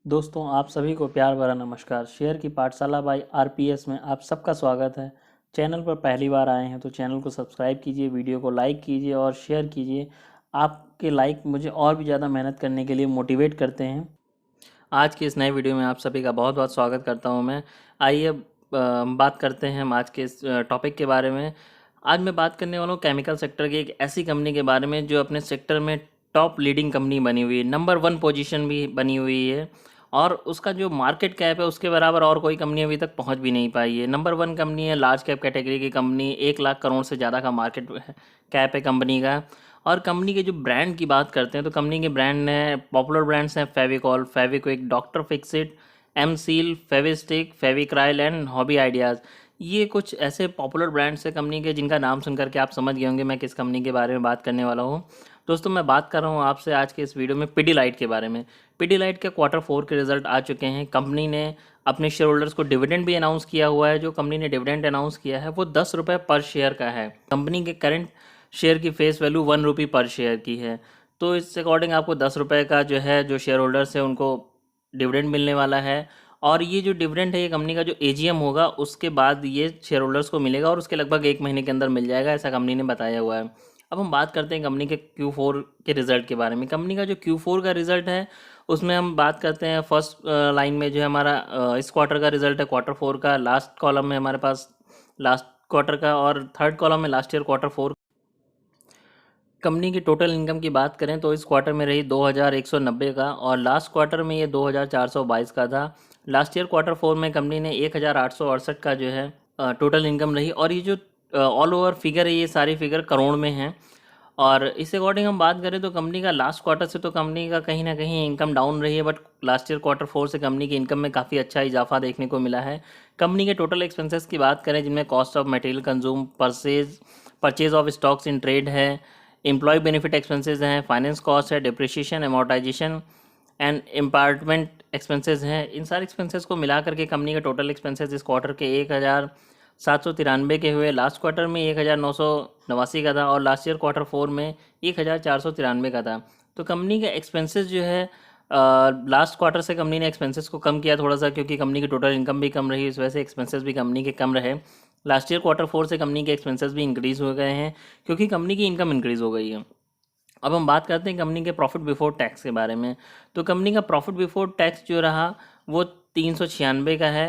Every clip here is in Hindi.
दोस्तों आप सभी को प्यार भरा नमस्कार। शेयर की पाठशाला बाय आरपीएस में आप सबका स्वागत है। चैनल पर पहली बार आए हैं तो चैनल को सब्सक्राइब कीजिए, वीडियो को लाइक कीजिए और शेयर कीजिए। आपके लाइक मुझे और भी ज़्यादा मेहनत करने के लिए मोटिवेट करते हैं। आज की इस नए वीडियो में आप सभी का बहुत बहुत स्वागत करता हूं मैं। आइए बात करते हैं हम आज के इस टॉपिक के बारे में। आज मैं बात करने वाला हूँ केमिकल सेक्टर की एक ऐसी कंपनी के बारे में जो अपने सेक्टर में टॉप लीडिंग कंपनी बनी हुई है, नंबर 1 पोजीशन भी बनी हुई है और उसका जो मार्केट कैप है उसके बराबर और कोई कंपनी अभी तक पहुंच भी नहीं पाई है। नंबर 1 कंपनी है, लार्ज कैप कैटेगरी की कंपनी, 1 लाख करोड़ से ज़्यादा का मार्केट कैप है कंपनी का। और कंपनी के जो ब्रांड की बात करते हैं तो कंपनी के ब्रांड हैं, पॉपुलर ब्रांड्स हैं Fevicol, Fevikwik, doctor Fixit, M seal, Fevistik, Fevicryl and hobby ideas. ये कुछ ऐसे पॉपुलर ब्रांड्स हैं कंपनी के जिनका नाम सुनकर के आप समझ गए होंगे मैं किस कंपनी के बारे में बात करने वाला हूँ। दोस्तों मैं बात कर रहा हूँ आपसे आज के इस वीडियो में पिडीलाइट के बारे में। पिडीलाइट के क्वार्टर 4 के रिजल्ट आ चुके हैं। कंपनी ने अपने शेयर होल्डर्स को डिविडेंड भी अनाउंस किया हुआ है। जो कंपनी ने डिविडेंड अनाउंस किया है वो 10 रुपये पर शेयर का है। कंपनी के करंट शेयर की फेस वैल्यू 1 रुपी पर शेयर की है। तो इस अकॉर्डिंग आपको 10 रुपये का जो है जो शेयर होल्डर्स है उनको डिविडेंड मिलने वाला है। और ये जो डिविडेंड है ये कंपनी का जो एजीएम होगा उसके बाद ये शेयर होल्डर्स को मिलेगा और उसके लगभग 1 महीने के अंदर मिल जाएगा, ऐसा कंपनी ने बताया हुआ है। अब हम बात करते हैं कंपनी के Q4 के रिज़ल्ट के बारे में। कंपनी का जो Q4 का रिज़ल्ट है उसमें हम बात करते हैं फर्स्ट लाइन में जो है हमारा इस क्वार्टर का रिज़ल्ट है, क्वार्टर 4 का। लास्ट कॉलम में हमारे पास लास्ट क्वार्टर का और थर्ड कॉलम में लास्ट ईयर क्वार्टर 4। कंपनी की टोटल इनकम की बात करें तो इस क्वार्टर में रही 2190 का और लास्ट क्वार्टर में ये 2422 का था। लास्ट ईयर क्वार्टर 4 में कंपनी ने 1868 का जो है टोटल इनकम रही। और ये जो ऑल ओवर फिगर है ये सारी फिगर करोड़ में हैं। और इस अकॉर्डिंग हम बात करें तो कंपनी का लास्ट क्वार्टर से तो कंपनी का कहीं ना कहीं इनकम डाउन रही है, बट लास्ट ईयर क्वार्टर 4 से कंपनी की इनकम में काफ़ी अच्छा इजाफा देखने को मिला है। कंपनी के टोटल एक्सपेंसेस की बात करें जिनमें cost of material consume, purchase of stocks in trade है, एम्प्लॉय बेनिफिट एक्सपेंसेस हैं, फाइनेंस कॉस्ट है, depreciation, amortisation and impairment expenses हैं। इन सारे एक्सपेंसेस को मिला करके कंपनी का टोटल एक्सपेंसेस इस क्वार्टर के 1793 के हुए। लास्ट क्वार्टर में 1989 का था और लास्ट ईयर क्वार्टर 4 में 1493 का था। तो कंपनी के एक्सपेंसेस जो है लास्ट क्वार्टर से कंपनी ने एक्सपेंसेस को कम किया थोड़ा सा, क्योंकि कंपनी की टोटल इनकम भी कम रही, इस वजह से एक्सपेंसेस भी कंपनी के कम रहे। लास्ट ईयर क्वार्टर 4 से कंपनी के एक्सपेंसेस भी इंक्रीज़ हो गए हैं क्योंकि कंपनी की इनकम इंक्रीज़ हो गई है। अब हम बात करते हैं कंपनी के प्रॉफिट बिफोर टैक्स के बारे में। तो कंपनी का प्रॉफिट बिफोर टैक्स जो रहा वो 396 का है।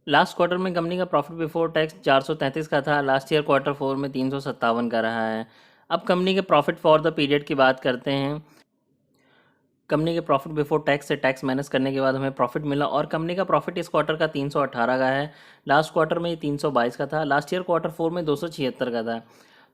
लास्ट क्वार्टर में कंपनी का प्रॉफिट बिफोर टैक्स 433 का था। लास्ट ईयर क्वार्टर 4 में 357 का रहा है। अब कंपनी के प्रॉफिट फॉर द पीरियड की बात करते हैं। कंपनी के प्रॉफिट बिफोर टैक्स से टैक्स माइनस करने के बाद हमें प्रॉफिट मिला और कंपनी का प्रॉफिट इस क्वार्टर का 318 का है। लास्ट क्वार्टर में ये 322 का था। लास्ट ईयर क्वार्टर 4 में 276 का था।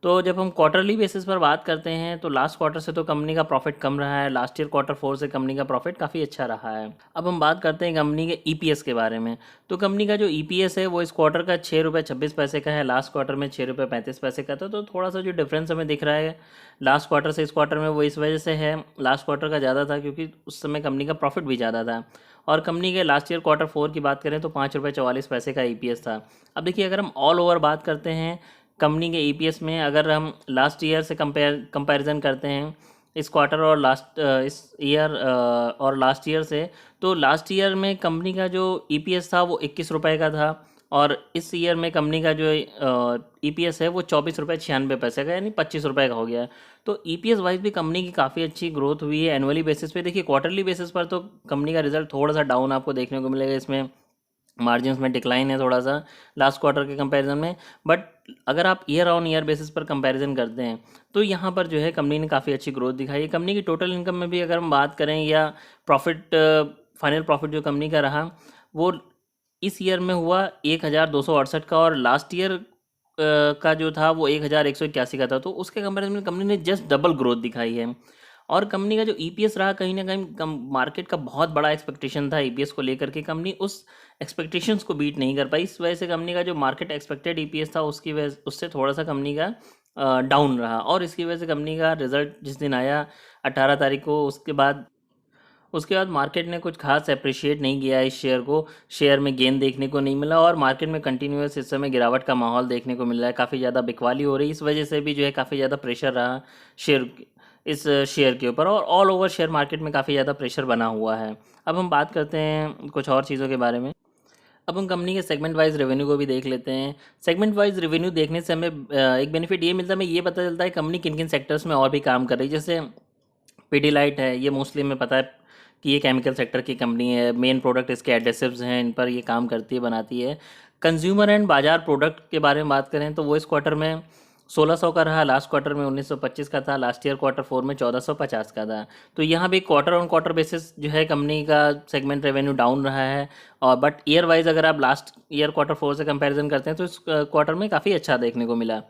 तो जब हम क्वार्टरली बेसिस पर बात करते हैं तो लास्ट क्वार्टर से तो कंपनी का प्रॉफिट कम रहा है, लास्ट ईयर क्वार्टर 4 से कंपनी का प्रॉफिट काफ़ी अच्छा रहा है। अब हम बात करते हैं कंपनी के ईपीएस के बारे में। तो कंपनी का जो ईपीएस है वो इस क्वार्टर का 6 रुपये 26 पैसे का है। लास्ट क्वार्टर में 6 रुपये 35 पैसे का था। तो थोड़ा सा जो डिफरेंस हमें दिख रहा है लास्ट क्वार्टर से इस क्वार्टर में वो इस वजह से है, लास्ट क्वार्टर का ज़्यादा था क्योंकि उस समय कंपनी का प्रॉफिट भी ज़्यादा था। और कंपनी के लास्ट ईयर क्वार्टर 4 की बात करें तो 5 रुपये 44 पैसे का ईपीएस था। अब देखिए अगर हम ऑल ओवर बात करते हैं कंपनी के ईपीएस में, अगर हम लास्ट ईयर से कंपैरिजन करते हैं इस क्वार्टर और इस ईयर और लास्ट ईयर से, तो लास्ट ईयर में कंपनी का जो ईपीएस था वो 21 रुपये का था और इस ईयर में कंपनी का जो ईपीएस है वो 24 रुपये 96 पैसे का, यानी 25 रुपये का हो गया है। तो ईपीएस वाइज भी कंपनी की काफ़ी अच्छी ग्रोथ हुई है एनुअली बेसिस पे। देखिए क्वार्टरली बेसिस पर तो कंपनी का रिजल्ट थोड़ा सा डाउन आपको देखने को मिलेगा, इसमें मार्जिन्स में डिक्लाइन है थोड़ा सा लास्ट क्वार्टर के कंपैरिजन में। बट अगर आप ईयर ऑन ईयर बेसिस पर कंपैरिजन करते हैं तो यहाँ पर जो है कंपनी ने काफ़ी अच्छी ग्रोथ दिखाई है। कंपनी की टोटल इनकम में भी अगर हम बात करें या प्रॉफिट, फाइनल प्रॉफिट जो कंपनी का रहा वो इस ईयर में हुआ 1268 का और लास्ट ईयर का जो था वो 1181 का था। तो उसके कंपैरिजन में कंपनी ने जस्ट डबल ग्रोथ दिखाई है। और कंपनी का जो ईपीएस रहा कहीं ना कहीं मार्केट का बहुत बड़ा एक्सपेक्टेशन था ईपीएस को लेकर के, कंपनी उस एक्सपेक्टेशंस को बीट नहीं कर पाई। इस वजह से कंपनी का जो मार्केट एक्सपेक्टेड ईपीएस था उसकी वजह उससे थोड़ा सा कंपनी का डाउन रहा और इसकी वजह से कंपनी का रिजल्ट जिस दिन आया 18 तारीख को, उसके बाद मार्केट ने कुछ खास अप्रिशिएट नहीं किया इस शेयर को। शेयर में गेन देखने को नहीं मिला और मार्केट में कंटिन्यूस इस समय गिरावट का माहौल देखने को मिल रहा है। काफ़ी ज़्यादा बिकवाली हो रही है, इस वजह से भी जो है काफ़ी ज़्यादा प्रेशर रहा शेयर इस शेयर के ऊपर, और ऑल ओवर शेयर मार्केट में काफ़ी ज़्यादा प्रेशर बना हुआ है। अब हम बात करते हैं कुछ और चीज़ों के बारे में। अब हम कंपनी के सेगमेंट वाइज रेवेन्यू को भी देख लेते हैं। सेगमेंट वाइज रेवेन्यू देखने से हमें एक बेनिफिट ये मिलता है, हमें ये पता चलता है कंपनी किन किन सेक्टर्स में और भी काम कर रही है। जैसे पीडीलाइट है, ये मोस्टली हमें पता है कि ये केमिकल सेक्टर की कंपनी है, मेन प्रोडक्ट इसके एडेसिव्स हैं, इन पर ये काम करती है, बनाती है। कंज्यूमर एंड बाजार प्रोडक्ट के बारे में बात करें तो वो इस क्वार्टर में 1600 का रहा, लास्ट क्वार्टर में 1925 का था, लास्ट ईयर क्वार्टर फोर में 1450 का था। तो यहाँ भी क्वार्टर ऑन क्वार्टर बेसिस जो है कंपनी का सेगमेंट रेवेन्यू डाउन रहा है, और बट ईयर वाइज अगर आप लास्ट ईयर क्वार्टर फोर से कंपैरिजन करते हैं तो इस क्वार्टर में काफ़ी अच्छा देखने को मिला।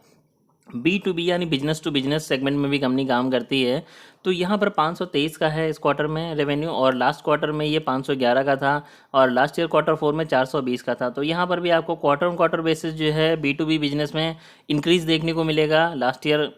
B2B यानी बिजनेस टू बिजनेस सेगमेंट में भी कंपनी काम करती है। तो यहाँ पर 523 का है इस क्वार्टर में रेवेन्यू, और लास्ट क्वार्टर में ये 511 का था, और लास्ट ईयर क्वार्टर फोर में 420 का था। तो यहाँ पर भी आपको क्वार्टर ऑन क्वार्टर बेसिस जो है B2B बिजनेस में इंक्रीज देखने को मिलेगा। लास्ट ईयर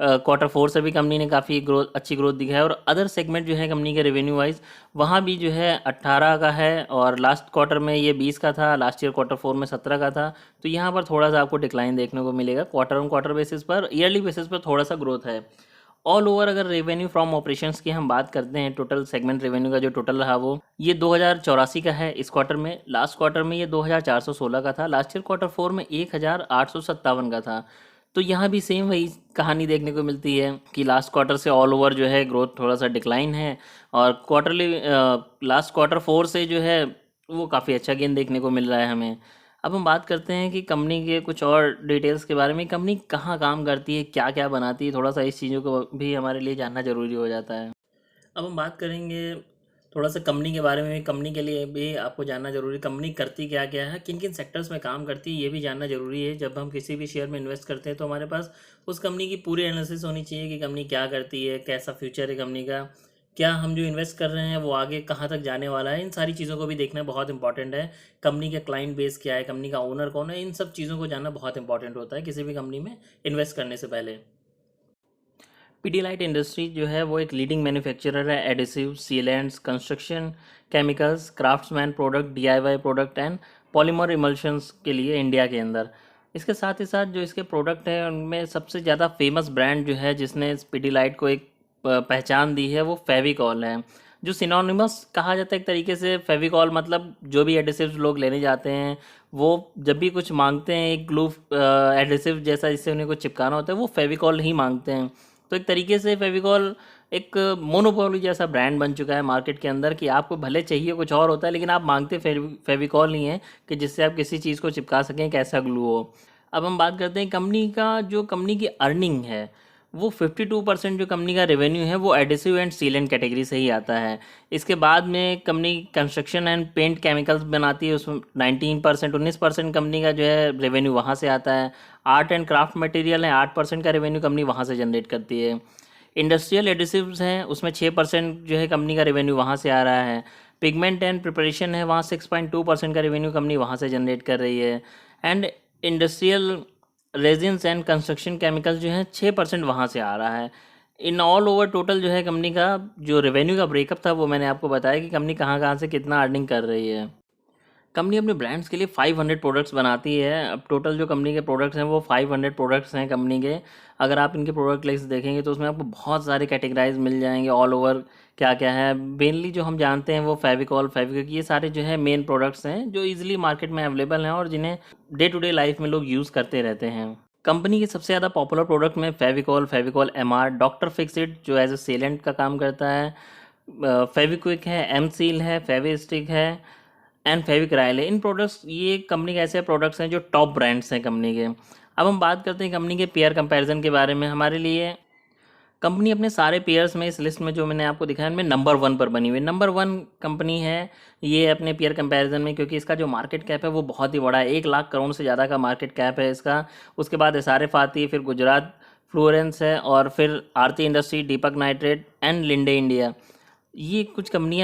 क्वार्टर फोर से भी कंपनी ने काफ़ी अच्छी ग्रोथ दिखाई है, और अदर सेगमेंट जो है कंपनी के रेवेन्यू वाइज वहाँ भी जो है 18 का है, और लास्ट क्वार्टर में ये 20 का था, लास्ट ईयर क्वार्टर फोर में 17 का था। तो यहाँ पर थोड़ा सा आपको डिक्लाइन देखने को मिलेगा क्वार्टर ऑन क्वार्टर बेसिस पर। ईयरली बेसिस पर थोड़ा सा ग्रोथ है। ऑल ओवर अगर रेवेन्यू फ्रॉम ऑपरेशंस की हम बात करते हैं, टोटल सेगमेंट रेवेन्यू का जो टोटल रहा वो ये 2084 का है इस क्वार्टर में। लास्ट क्वार्टर में ये 2416 का था, लास्ट ईयर क्वार्टर फोर में 1857 का था। तो यहाँ भी सेम वही कहानी देखने को मिलती है कि लास्ट क्वार्टर से ऑल ओवर जो है ग्रोथ थोड़ा सा डिक्लाइन है, और क्वार्टरली लास्ट क्वार्टर फोर से जो है वो काफ़ी अच्छा गेन देखने को मिल रहा है हमें। अब हम बात करते हैं कि कंपनी के कुछ और डिटेल्स के बारे में, कंपनी कहाँ काम करती है, क्या क्या बनाती है, थोड़ा सा इस चीज़ों को भी हमारे लिए जानना ज़रूरी हो जाता है। अब हम बात करेंगे थोड़ा सा कंपनी के बारे में। कंपनी के लिए भी आपको जानना ज़रूरी, कंपनी करती क्या क्या है, किन किन सेक्टर्स में काम करती है, ये भी जानना ज़रूरी है। जब हम किसी भी शेयर में इन्वेस्ट करते हैं तो हमारे पास उस कंपनी की पूरी एनालिसिस होनी चाहिए कि कंपनी क्या करती है, कैसा फ्यूचर है कंपनी का, क्या हम जो इन्वेस्ट कर रहे हैं वो आगे कहाँ तक जाने वाला है। इन सारी चीज़ों को भी देखना बहुत इंपॉर्टेंट है। कंपनी का क्लाइंट बेस क्या है, कंपनी का ओनर कौन है, इन सब चीज़ों को जानना बहुत इंपॉर्टेंट होता है किसी भी कंपनी में इन्वेस्ट करने से पहले। पीडीलाइट इंडस्ट्री जो है वो एक लीडिंग मैन्युफैक्चरर है adhesive, sealants, construction chemicals, craftsman product, DIY product and polymer emulsions के लिए इंडिया के अंदर। इसके साथ ही साथ जो इसके प्रोडक्ट हैं उनमें सबसे ज़्यादा फेमस ब्रांड जो है जिसने पीडीलाइट को एक पहचान दी है वो फेविकॉल है, जो सिनोनिमस कहा जाता है एक तरीके से। फेविकॉल मतलब जो भी एडिसिव्स लोग लेने जाते हैं वो जब भी कुछ मांगते हैं एक ग्लू एडिसिव जैसा जिससे उन्हें कुछ चिपकाना होता है, वो फेविकॉल ही मांगते हैं। तो एक तरीके से फेविकॉल एक मोनोपोली जैसा ब्रांड बन चुका है मार्केट के अंदर, कि आपको भले चाहिए कुछ और होता है लेकिन आप मांगते फेविकॉल नहीं है कि जिससे आप किसी चीज़ को चिपका सकें, कैसा ग्लू हो। अब हम बात करते हैं कंपनी का, जो कंपनी की अर्निंग है वो 52% जो कंपनी का रेवेन्यू है वो एडिसिव एंड सीलेंट कैटेगरी से ही आता है। इसके बाद में company construction and paint chemicals बनाती है, उसमें 19% कंपनी का जो है रेवेन्यू वहाँ से आता है। आर्ट एंड क्राफ्ट मटेरियल है, 8% का रेवेन्यू कंपनी वहाँ से जनरेट करती है। इंडस्ट्रियल एडिसिव्स हैं, उसमें 6% जो है कंपनी का रेवेन्यू वहाँ से आ रहा है। पिगमेंट एंड प्रिपरेशन है, वहाँ 6.2% का रेवेन्यू कंपनी वहाँ से जनरेट कर रही है। And industrial resins and construction chemicals जो हैं 6% वहाँ से आ रहा है। इन ऑल ओवर टोटल जो है कंपनी का जो रेवेन्यू का ब्रेकअप था वो मैंने आपको बताया कि कंपनी कहाँ कहाँ से कितना अर्निंग कर रही है। कंपनी अपने ब्रांड्स के लिए 500 प्रोडक्ट्स बनाती है। अब टोटल जो कंपनी के प्रोडक्ट्स हैं वो 500 प्रोडक्ट्स हैं कंपनी के। अगर आप इनके प्रोडक्ट लिस्ट देखेंगे तो उसमें आपको बहुत सारे कैटेगराइज मिल जाएंगे ऑल ओवर क्या क्या है। मेनली जो हम जानते हैं वो फेविकॉल, फेविक्विक, ये सारे जो है मेन प्रोडक्ट्स हैं जो ईजिली मार्केट में अवेलेबल हैं और जिन्हें डे टू डे लाइफ में लोग यूज़ करते रहते हैं। कंपनी के सबसे ज़्यादा पॉपुलर प्रोडक्ट में Fevicol, Fevicol MR, doctor Fixit जो एज ए सेलेंट का काम करता है, फेविक्विक है, एम सील है, फेविस्टिक है एंड फेविक्राइल है। इन प्रोडक्ट्स, ये कंपनी के ऐसे प्रोडक्ट्स हैं जो टॉप ब्रांड्स हैं कंपनी के। अब हम बात करते हैं कंपनी के पेयर कंपैरिजन के बारे में। हमारे लिए कंपनी अपने सारे पेयर्स में इस लिस्ट में जो मैंने आपको दिखाया उनमें नंबर 1 पर बनी हुई है। नंबर 1 कंपनी है ये अपने पेयर कंपैरिजन में, क्योंकि इसका जो मार्केट कैप है वो बहुत ही बड़ा है, 1 लाख करोड़ से ज़्यादा का मार्केट कैप है इसका। उसके बाद एसआरएफ आती है, फिर गुजरात फ्लोरेंस है, और फिर Aarti industry, Deepak nitrate and Linde India. ये कुछ कंपनी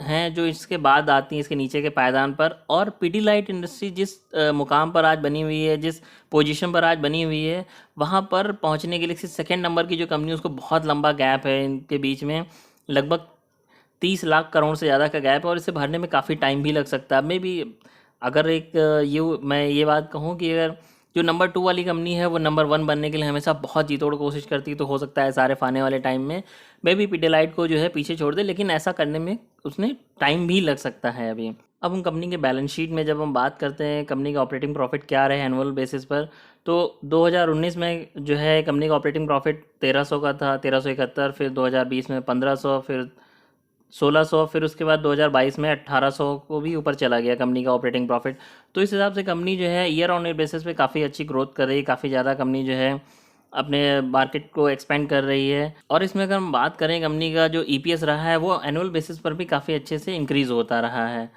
हैं जो इसके बाद आती हैं, इसके नीचे के पायदान पर। और पीडीलाइट इंडस्ट्री जिस मुकाम पर आज बनी हुई है, जिस पोजीशन पर आज बनी हुई है, वहाँ पर पहुँचने के लिए सेकंड नंबर की जो कंपनी है उसको बहुत लंबा गैप है इनके बीच में, लगभग 30 लाख करोड़ से ज़्यादा का गैप है, और इसे भरने में काफ़ी टाइम भी लग सकता है। मैं भी अगर एक मैं ये बात कहूँ कि अगर जो नंबर 2 वाली कंपनी है वो नंबर 1 बनने के लिए हमेशा बहुत जी तोड़ कोशिश करती है, तो हो सकता है SRF आने वाले टाइम में मे बी पिडिलाइट को जो है पीछे छोड़ दे, लेकिन ऐसा करने में उसने टाइम भी लग सकता है अभी। अब हम कंपनी के बैलेंस शीट में जब हम बात करते हैं कंपनी का ऑपरेटिंग प्रॉफिट क्या रहे एनुअल बेसिस पर, तो 2019 में जो है कंपनी का ऑपरेटिंग प्रॉफिट 1300 का था, 1371, फिर 2020 में 1500, फिर 1600, फिर उसके बाद 2022 में 1800 को भी ऊपर चला गया कंपनी का ऑपरेटिंग प्रॉफिट। तो इस हिसाब से कंपनी जो है ईयर ऑन ईयर बेसिस पे काफ़ी अच्छी ग्रोथ कर रही है, काफ़ी ज़्यादा कंपनी जो है अपने मार्केट को एक्सपेंड कर रही है। और इसमें अगर हम बात करें कंपनी का जो EPS रहा है वो एनुअल बेसिस पर भी काफ़ी अच्छे से इंक्रीज़ होता रहा है।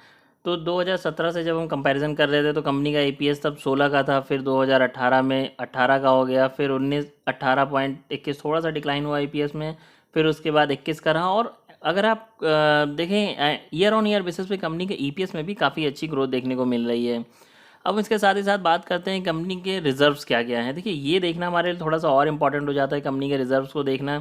तो 2017 से जब हम कंपैरिजन कर रहे थे तो कंपनी का EPS तब 16 का था, फिर 2018 में 18 का हो गया, फिर 18.21 थोड़ा सा डिक्लाइन हुआ EPS में, फिर उसके बाद 21 का रहा। और अगर आप देखें ईयर ऑन ईयर बेसिस पे कंपनी के EPS में भी काफ़ी अच्छी ग्रोथ देखने को मिल रही है। अब इसके साथ ही साथ बात करते हैं कंपनी के रिजर्व्स क्या क्या हैं। देखिए ये देखना हमारे लिए थोड़ा सा और इम्पोर्टेंट हो जाता है, कंपनी के रिजर्व्स को देखना।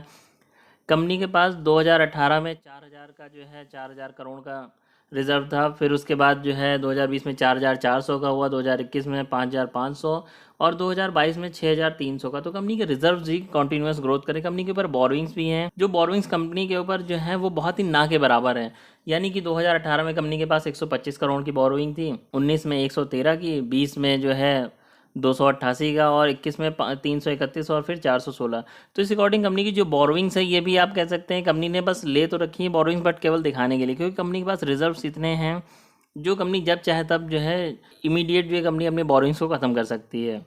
कंपनी के पास 2018 में 4000 का जो है 4000 करोड़ का रिजर्व था, फिर उसके बाद जो है 2020 में 4400 का हुआ, 2021 में 5500 और 2022 में 6300 का। तो कंपनी के रिजर्व्स ही कंटिन्यूअस ग्रोथ करें। कंपनी के ऊपर बोरोइंग्स भी हैं, जो बोरोइंग्स कंपनी के ऊपर जो है वो बहुत ही ना के बराबर है। यानी कि 2018 में कंपनी के पास 125 करोड़ की बोरोइंग थी, 19 में 113 की, 20 में जो है 288 का और 21 में 331 और फिर 416। तो इस अकॉर्डिंग कंपनी की जो बोरोइंग्स है ये भी आप कह सकते हैं कंपनी ने बस ले तो रखी है बोरोइंग्स, बट केवल दिखाने के लिए, क्योंकि कंपनी के पास रिजर्व्स इतने हैं जो कंपनी जब चाहे तब जो है इमीडिएट जो है कंपनी अपने बोरोइंग्स को ख़त्म कर सकती है।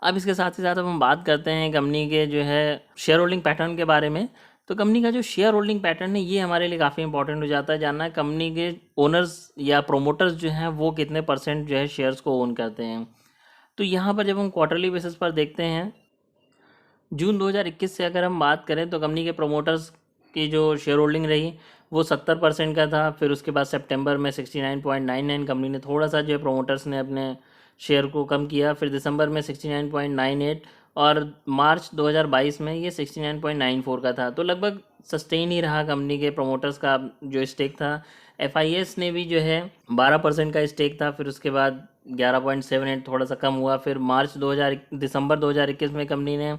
अब इसके साथ ही साथ अब हम बात करते हैं कंपनी के जो है शेयर होल्डिंग पैटर्न के बारे में। तो कंपनी का जो शेयर होल्डिंग पैटर्न है ये हमारे लिए काफ़ी इंपॉर्टेंट हो जाता है जानना, कंपनी के ओनर्स या प्रोमोटर्स जो हैं वो कितने परसेंट जो है शेयर्स को ओन करते हैं। तो यहाँ पर जब हम क्वार्टरली बेसिस पर देखते हैं जून 2021 से अगर हम बात करें तो कंपनी के प्रोमोटर्स की जो शेयर होल्डिंग रही वो 70% का था। फिर उसके बाद सितंबर में 69.99 कंपनी ने थोड़ा सा जो है प्रोमोटर्स ने अपने शेयर को कम किया, फिर दिसंबर में 69.98 और मार्च 2022 में ये 69.94 का था। तो लगभग सस्टेन ही रहा कंपनी के प्रोमोटर्स का जो स्टेक था। FIS ने भी जो है 12% का स्टेक था, फिर उसके बाद 11.78 थोड़ा सा कम हुआ। फिर दिसंबर 2021 में कंपनी ने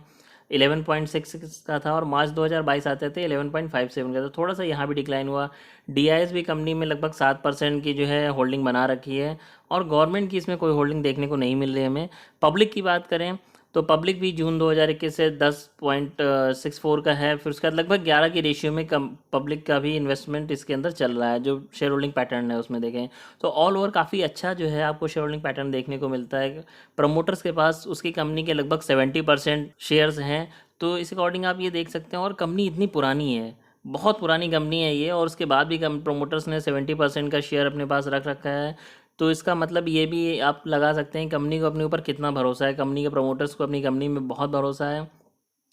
11.66 का था और मार्च 2022 आते थे 11.57 का, तो थोड़ा सा यहाँ भी डिक्लाइन हुआ। DIS भी कंपनी में लगभग 7% की जो है होल्डिंग बना रखी है और गवर्नमेंट की इसमें कोई होल्डिंग देखने को नहीं मिल रही है हमें। पब्लिक की बात करें तो पब्लिक भी जून 2021 से 10.64 का है, फिर उसके बाद लगभग 11 की रेशियो में कम पब्लिक का भी इन्वेस्टमेंट इसके अंदर चल रहा है। जो शेयर होल्डिंग पैटर्न है उसमें देखें तो ऑल ओवर काफ़ी अच्छा जो है आपको शेयर होल्डिंग पैटर्न देखने को मिलता है। प्रमोटर्स के पास उसकी कंपनी के लगभग 70% शेयर्स हैं, तो इस अकॉर्डिंग आप ये देख सकते हैं। और कंपनी इतनी पुरानी है, बहुत पुरानी कंपनी है ये, और उसके बाद भी प्रोमोटर्स ने 70% का शेयर अपने पास रख रखा है। तो इसका मतलब ये भी आप लगा सकते हैं कंपनी को अपने ऊपर कितना भरोसा है, कंपनी के प्रोमोटर्स को अपनी कंपनी में बहुत भरोसा है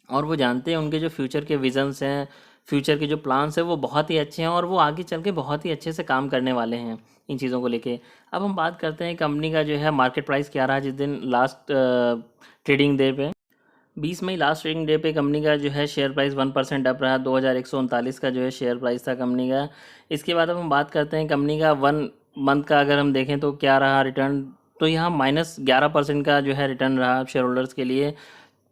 और वो जानते हैं उनके जो फ्यूचर के विजन्स हैं, फ्यूचर के जो प्लान्स हैं वो बहुत ही अच्छे हैं और वो आगे चल के बहुत ही अच्छे से काम करने वाले हैं इन चीज़ों को लेके। अब हम बात करते हैं कंपनी का जो है मार्केट प्राइस क्या रहा जिस दिन लास्ट ट्रेडिंग डे पे 20 मई लास्ट ट्रेडिंग डे पे कंपनी का जो है शेयर प्राइस 1% अप रहा, 2139 का जो है शेयर प्राइस था कंपनी का। इसके बाद अब हम बात करते हैं कंपनी का 1 मंथ का अगर हम देखें तो क्या रहा रिटर्न, तो यहाँ -11% का जो है रिटर्न रहा शेयर होल्डर्स के लिए।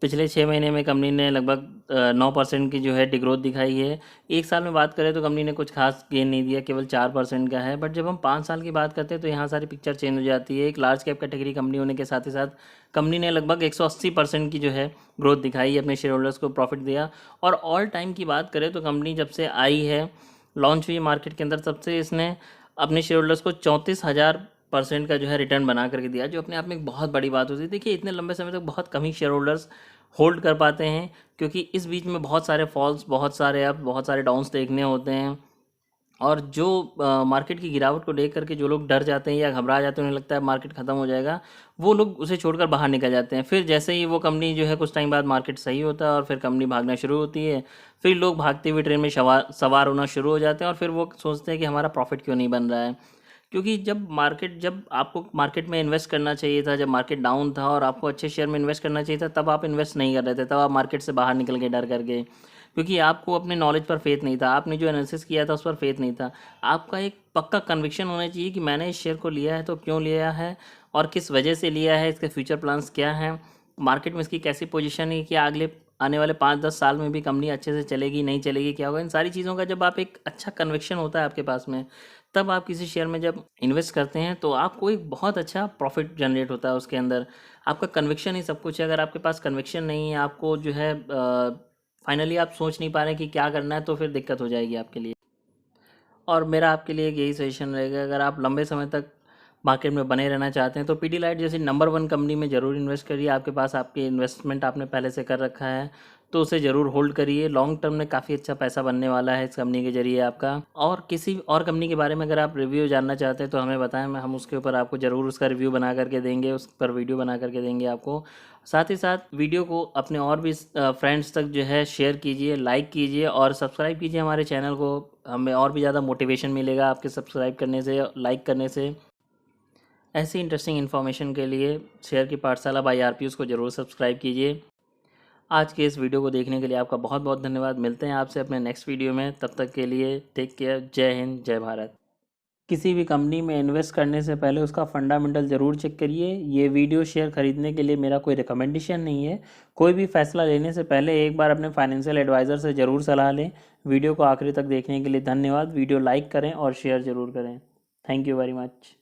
पिछले 6 महीने में कंपनी ने लगभग 9% की जो है डिग्रोथ दिखाई है। एक साल में बात करें तो कंपनी ने कुछ खास गेन नहीं दिया, केवल 4% का है। बट जब हम 5 साल की बात करते हैं तो यहाँ सारी पिक्चर चेंज हो जाती है। एक लार्ज कैप कैटेगरी कंपनी होने के साथ ही साथ कंपनी ने लगभग 180% की जो है ग्रोथ दिखाई, अपने शेयर होल्डर्स को प्रॉफिट दिया। और ऑल टाइम की बात करें तो कंपनी जब से आई है, लॉन्च हुई मार्केट के अंदर, तब से इसने अपने शेयर होल्डर्स को 34,000% का जो है रिटर्न बना करके दिया, जो अपने आप में एक बहुत बड़ी बात होती है। देखिए इतने लंबे समय तक बहुत कम ही शेयर होल्डर्स होल्ड कर पाते हैं, क्योंकि इस बीच में बहुत सारे फॉल्स, बहुत सारे अप, बहुत सारे डाउन्स देखने होते हैं। और जो मार्केट की गिरावट को देख करके जो लोग डर जाते हैं या घबरा जाते हैं, उन्हें लगता है मार्केट ख़त्म हो जाएगा, वो लोग उसे छोड़कर बाहर निकल जाते हैं। फिर जैसे ही वो कंपनी जो है कुछ टाइम बाद मार्केट सही होता है और फिर कंपनी भागना शुरू होती है, फिर लोग भागते हुए ट्रेन में सवार होना शुरू हो जाते हैं और फिर वो सोचते हैं कि हमारा प्रॉफिट क्यों नहीं बन रहा है। क्योंकि जब आपको मार्केट में इन्वेस्ट करना चाहिए था, जब मार्केट डाउन था और आपको अच्छे शेयर में इन्वेस्ट करना चाहिए था, तब आप इन्वेस्ट नहीं कर रहे थे, तब आप मार्केट से बाहर निकल गए डर करके। क्योंकि आपको अपने नॉलेज पर फेथ नहीं था, आपने जो एनालिसिस किया था उस पर फेथ नहीं था। आपका एक पक्का कन्विक्शन होना चाहिए कि मैंने इस शेयर को लिया है तो क्यों लिया है और किस वजह से लिया है, इसके फ्यूचर प्लान्स क्या हैं, मार्केट में इसकी कैसी पोजीशन है कि अगले आने वाले 5-10 साल में भी कंपनी अच्छे से चलेगी नहीं चलेगी, क्या होगा। इन सारी चीज़ों का जब आप एक अच्छा कन्विक्शन होता है आपके पास में, तब आप किसी शेयर में जब इन्वेस्ट करते हैं तो आपको एक बहुत अच्छा प्रॉफिट जनरेट होता है उसके अंदर। आपका कन्विक्शन ही सब कुछ है। अगर आपके पास कन्विक्शन नहीं है, आपको जो है फाइनली आप सोच नहीं पा रहे कि क्या करना है, तो फिर दिक्कत हो जाएगी आपके लिए। और मेरा आपके लिए एक यही सजेशन रहेगा, अगर आप लंबे समय तक मार्केट में बने रहना चाहते हैं तो पीडीलाइट जैसी नंबर 1 कंपनी में ज़रूर इन्वेस्ट करिए। आपके पास आपकी इन्वेस्टमेंट आपने पहले से कर रखा है तो उसे ज़रूर होल्ड करिए। लॉन्ग टर्म में काफ़ी अच्छा पैसा बनने वाला है इस कंपनी के ज़रिए आपका। और किसी और कंपनी के बारे में अगर आप रिव्यू जानना चाहते हैं तो हमें बताएं, हम उसके ऊपर आपको ज़रूर उसका रिव्यू बना करके देंगे, उस पर वीडियो बना करके देंगे आपको। साथ ही साथ वीडियो को अपने और भी फ्रेंड्स तक जो है शेयर कीजिए, लाइक कीजिए और सब्सक्राइब कीजिए हमारे चैनल को। हमें और भी ज़्यादा मोटिवेशन मिलेगा आपके सब्सक्राइब करने से, लाइक करने से। ऐसी इंटरेस्टिंग इन्फॉर्मेशन के लिए शेयर की पाठशाला बाय आरपीएस को ज़रूर सब्सक्राइब कीजिए। आज के इस वीडियो को देखने के लिए आपका बहुत बहुत धन्यवाद। मिलते हैं आपसे अपने नेक्स्ट वीडियो में, तब तक के लिए टेक केयर। जय हिंद, जय भारत। किसी भी कंपनी में इन्वेस्ट करने से पहले उसका फंडामेंटल ज़रूर चेक करिए। ये वीडियो शेयर खरीदने के लिए मेरा कोई रिकमेंडेशन नहीं है। कोई भी फैसला लेने से पहले एक बार अपने फाइनेंशियल एडवाइज़र से ज़रूर सलाह लें। वीडियो को आखिरी तक देखने के लिए धन्यवाद। वीडियो लाइक करें और शेयर ज़रूर करें। Thank you very much.